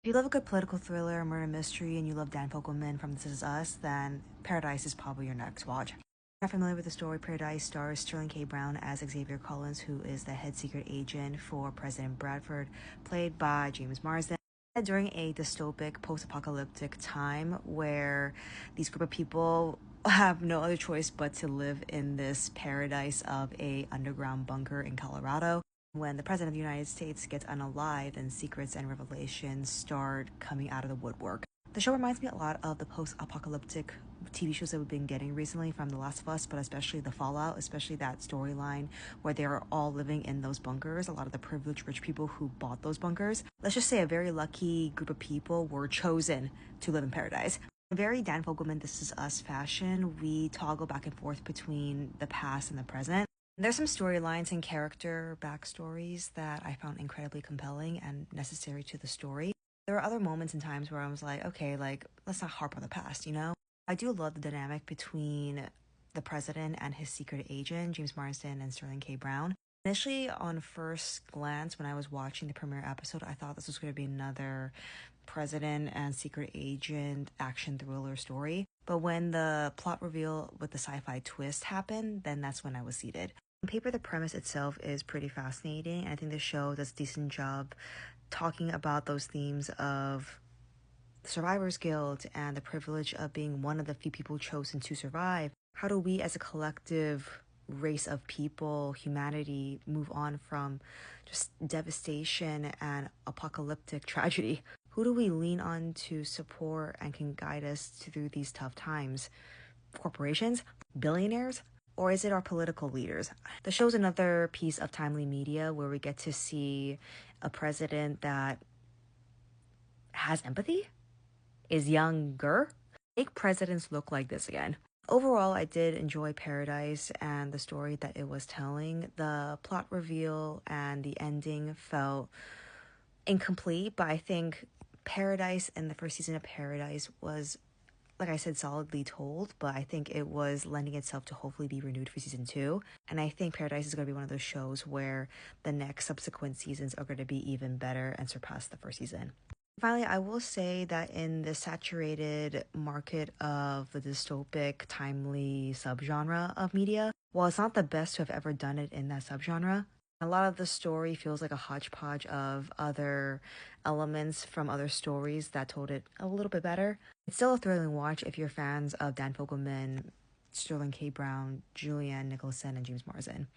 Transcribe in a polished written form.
If you love a good political thriller, murder mystery, and you love Dan Fogelman from This Is Us, then Paradise is probably your next watch. If you're not familiar with the story, Paradise stars Sterling K. Brown as Xavier Collins, who is the head secret agent for President Bradford, played by James Marsden. During a dystopic, post-apocalyptic time where these group of people have no other choice but to live in this paradise of a underground bunker in Colorado. When the President of the United States gets unalived and secrets and revelations start coming out of the woodwork. The show reminds me a lot of the post-apocalyptic TV shows that we've been getting recently from The Last of Us, but especially the Fallout, especially that storyline where they are all living in those bunkers. A lot of the privileged rich people who bought those bunkers. Let's just say a very lucky group of people were chosen to live in paradise. In very Dan Fogelman This Is Us fashion, we toggle back and forth between the past and the present. There's some storylines and character backstories that I found incredibly compelling and necessary to the story. There are other moments and times where I was like, okay, let's not harp on the past, you know? I do love the dynamic between the president and his secret agent, James Marsden and Sterling K. Brown. Initially, on first glance, when I was watching the premiere episode, I thought this was going to be another president and secret agent action thriller story. But when the plot reveal with the sci-fi twist happened, then that's when I was seated. On paper, the premise itself is pretty fascinating, and I think the show does a decent job talking about those themes of survivor's guilt and the privilege of being one of the few people chosen to survive. How do we as a collective race of people, humanity, move on from just devastation and apocalyptic tragedy? Who do we lean on to support and can guide us through these tough times? Corporations? Billionaires? Or is it our political leaders? The show's another piece of timely media where we get to see a president that has empathy, is younger. Make presidents look like this again. Overall, I did enjoy Paradise and the story that it was telling. The plot reveal and the ending felt incomplete, but I think Paradise and the first season of Paradise was, like I said, solidly told, but I think it was lending itself to hopefully be renewed for season 2. And I think Paradise is going to be one of those shows where the next subsequent seasons are going to be even better and surpass the first season. Finally, I will say that in the saturated market of the dystopic, timely subgenre of media, while it's not the best to have ever done it in that subgenre, a lot of the story feels like a hodgepodge of other elements from other stories that told it a little bit better. It's still a thrilling watch if you're fans of Dan Fogelman, Sterling K. Brown, Julianne Nicholson, and James Marsden.